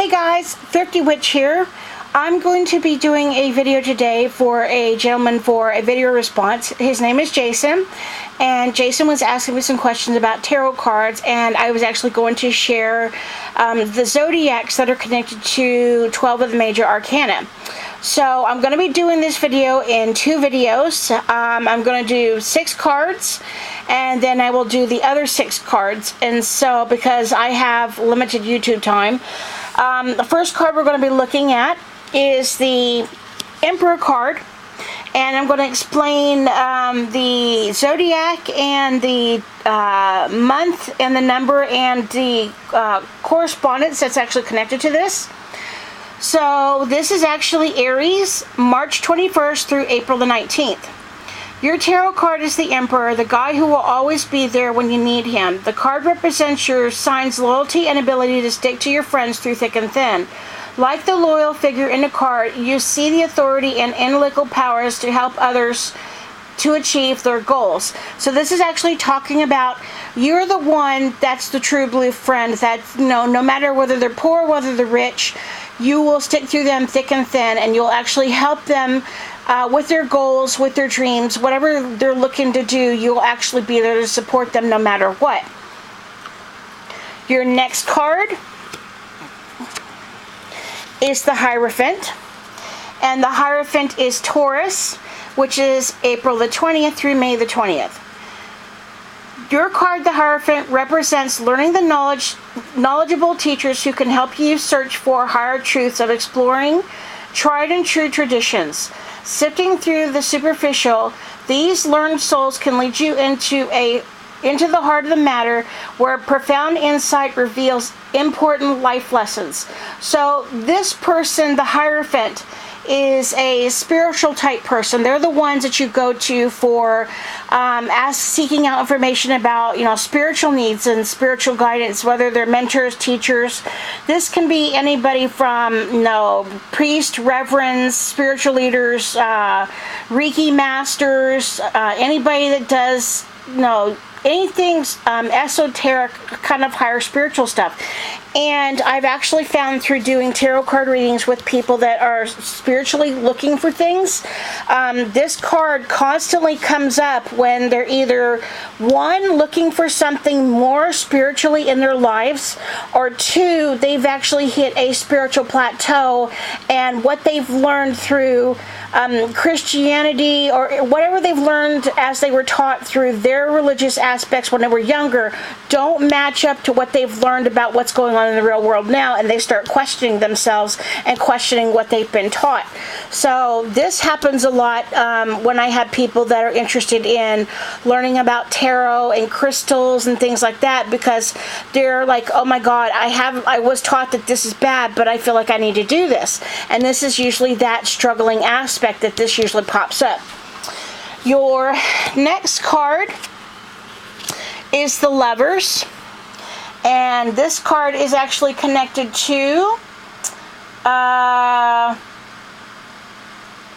Hey guys, Thrifty Witch here. I'm going to be doing a video today for a gentleman for a video response. His name is Jason, and Jason was asking me some questions about tarot cards, and I was actually going to share the zodiacs that are connected to 12 of the major arcana. So I'm going to be doing this video in two videos. I'm going to do 6 cards, and then I will do the other 6 cards. And so, because I have limited YouTube time, the first card we're going to be looking at is the Emperor card, and I'm going to explain the zodiac and the month and the number and the correspondence that's actually connected to this. So this is actually Aries, March 21st through April the 19th. Your tarot card is the Emperor, the guy who will always be there when you need him. The card represents your sign's loyalty and ability to stick to your friends through thick and thin. Like the loyal figure in the card, you see the authority and analytical powers to help others to achieve their goals. So this is actually talking about you're the one that's the true blue friend that, no matter whether they're poor, whether they're rich, you will stick through them thick and thin, and you'll actually help them with their goals, with their dreams, whatever they're looking to do, you'll actually be there to support them no matter what. Your next card is the Hierophant, and the Hierophant is Taurus, which is April the 20th through May the 20th. Your card, the Hierophant, represents learning the knowledgeable teachers who can help you search for higher truths of exploring tried and true traditions. Sifting through the superficial, these learned souls can lead you into the heart of the matter, where profound insight reveals important life lessons. So this person, the Hierophant, is a spiritual type person. They're the ones that you go to for seeking out information about, spiritual needs and spiritual guidance, whether they're mentors, teachers. This can be anybody from, priests, reverends, spiritual leaders, Reiki masters, anybody that does, anything esoteric, kind of higher spiritual stuff. And I've actually found through doing tarot card readings with people that are spiritually looking for things, this card constantly comes up when they're either, 1, looking for something more spiritually in their lives, or 2, they've actually hit a spiritual plateau, and what they've learned through Christianity or whatever they've learned as they were taught through their religious aspects when they were younger don't match up to what they've learned about what's going on in the real world now, and they start questioning themselves and questioning what they've been taught. So this happens a lot when I have people that are interested in learning about tarot and crystals and things like that, because they're like, oh my god, I was taught that this is bad, but I feel like I need to do this. And this is usually that struggling aspect that this usually pops up. Your next card is the Lovers, and this card is actually connected to I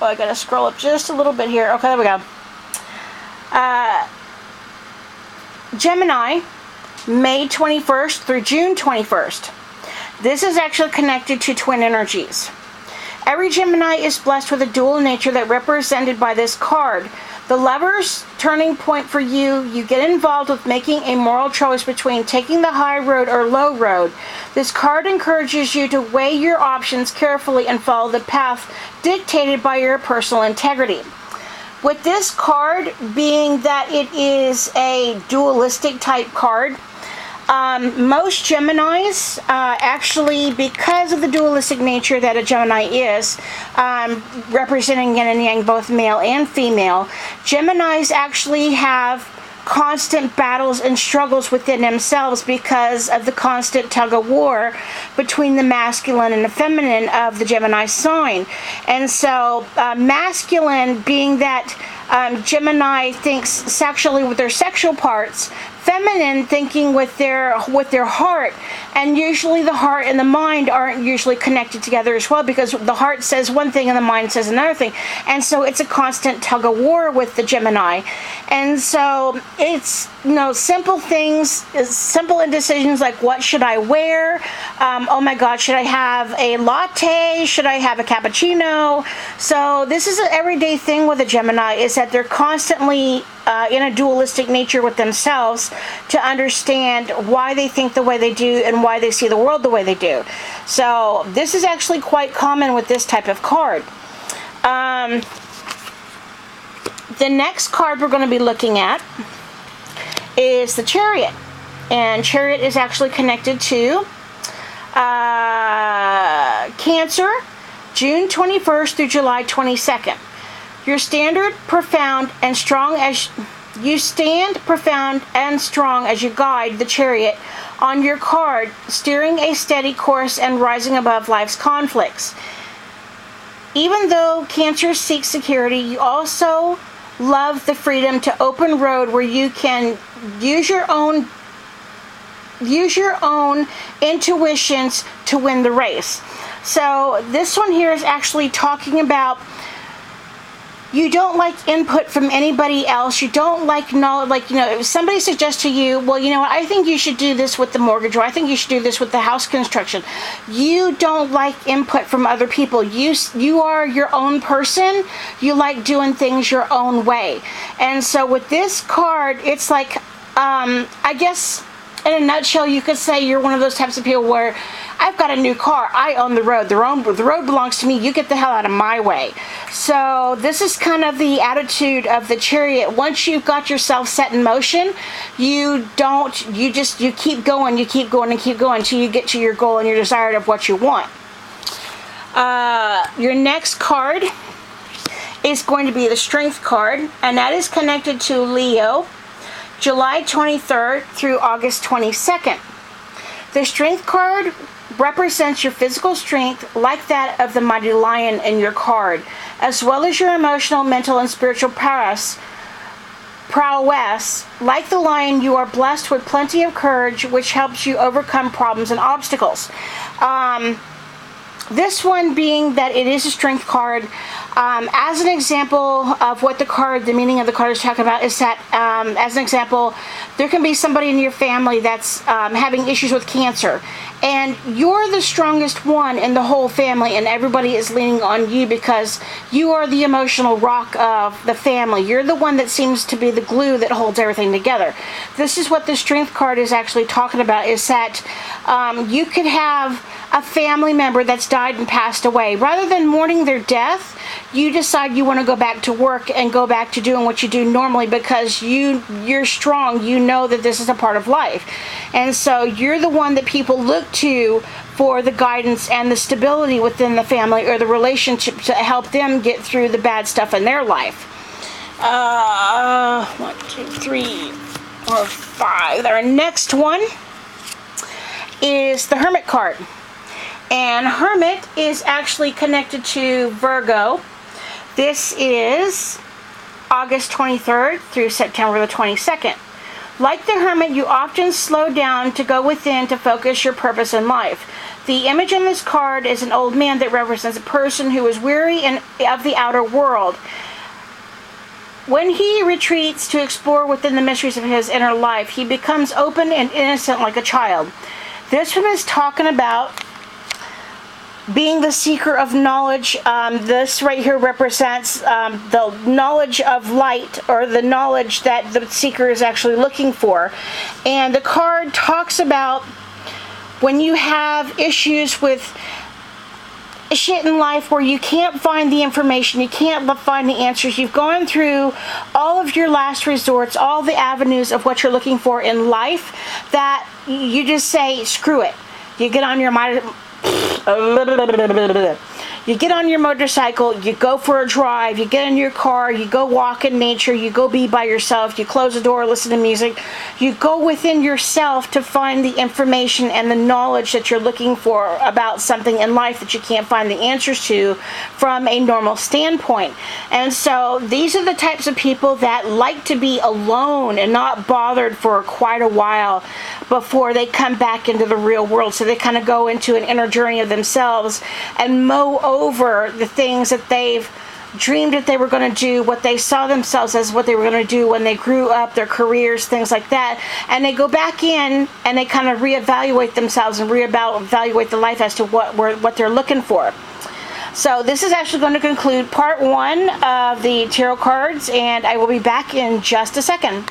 gotta scroll up just a little bit here. Okay, there we go. Gemini, May 21st through June 21st. This is actually connected to twin energies. Every Gemini is blessed with a dual nature that represented by this card. The Lover's turning point for you, you get involved with making a moral choice between taking the high road or low road. This card encourages you to weigh your options carefully and follow the path dictated by your personal integrity. With this card being that it is a dualistic type card, most Geminis, actually, because of the dualistic nature that a Gemini is, representing yin and yang, both male and female, Geminis actually have constant battles and struggles within themselves because of the constant tug of war between the masculine and the feminine of the Gemini sign. And so masculine being that Gemini thinks sexually with their sexual parts, feminine thinking with their heart, And usually the heart and the mind aren't usually connected together as well, because the heart says one thing and the mind says another thing. And so it's a constant tug of war with the Gemini. And so it's, simple things, simple indecisions like, what should I wear? Oh my God, should I have a latte? Should I have a cappuccino? So this is an everyday thing with a Gemini, is that they're constantly in a dualistic nature with themselves to understand why they think the way they do and why they see the world the way they do. So this is actually quite common with this type of card. The next card we're going to be looking at is the Chariot. And Chariot is actually connected to Cancer, June 21st through July 22nd. You stand profound and strong as you guide the Chariot on your card, steering a steady course and rising above life's conflicts. Even though Cancer seeks security, you also love the freedom to open road where you can use your own intuitions to win the race. So this one here is actually talking about, you don't like input from anybody else. You don't like knowledge. If somebody suggests to you, well, you know what, I think you should do this with the mortgage, or I think you should do this with the house construction. You don't like input from other people. You are your own person. You like doing things your own way. And so with this card, it's like, I guess in a nutshell, you could say you're one of those types of people where, I've got a new car, I own the road, the road belongs to me, you get the hell out of my way. So this is kind of the attitude of the Chariot. Once you've got yourself set in motion, you keep going until you get to your goal and your desire of what you want. Your next card is going to be the Strength card, and that is connected to Leo, July 23rd through August 22nd. The Strength card represents your physical strength, like that of the mighty lion in your card, as well as your emotional, mental, and spiritual prowess. Like the lion, you are blessed with plenty of courage, which helps you overcome problems and obstacles. This one being that it is a Strength card. As an example of what the meaning of the card is talking about, is that, as an example, there can be somebody in your family that's having issues with cancer, and you're the strongest one in the whole family, and everybody is leaning on you because you are the emotional rock of the family. You're the one that seems to be the glue that holds everything together. This is what the Strength card is actually talking about, is that you could have a family member that's died and passed away. Rather than mourning their death, you decide you want to go back to work and go back to doing what you do normally, because you're strong. You know that this is a part of life. And so you're the one that people look to for the guidance and the stability within the family or the relationship to help them get through the bad stuff in their life. 1, 2, 3, 4, 5. Our next one is the Hermit card. And Hermit is actually connected to Virgo. This is August 23rd through September the 22nd. Like the Hermit, you often slow down to go within to focus your purpose in life. The image in this card is an old man that represents a person who is weary of the outer world. When he retreats to explore within the mysteries of his inner life, he becomes open and innocent like a child. This one is talking about being the seeker of knowledge. This right here represents the knowledge of light, or the knowledge that the seeker is actually looking for. And the card talks about when you have issues with shit in life where you can't find the information, you can't find the answers, you've gone through all of your last resorts, all the avenues of what you're looking for in life, that you just say, screw it. You get on your mind, you You get on your motorcycle, you go for a drive, you get in your car, you go walk in nature, you go be by yourself, you close the door, listen to music. You go within yourself to find the information and the knowledge that you're looking for about something in life that you can't find the answers to from a normal standpoint. And so these are the types of people that like to be alone and not bothered for quite a while before they come back into the real world. So they kind of go into an inner journey of themselves and mow over the things that they've dreamed that they were going to do, what they saw themselves as what they were going to do when they grew up, their careers, things like that. And they go back in and they kind of reevaluate themselves and reevaluate the life as to what they're looking for. So this is actually going to conclude part 1 of the tarot cards, and I will be back in just a second.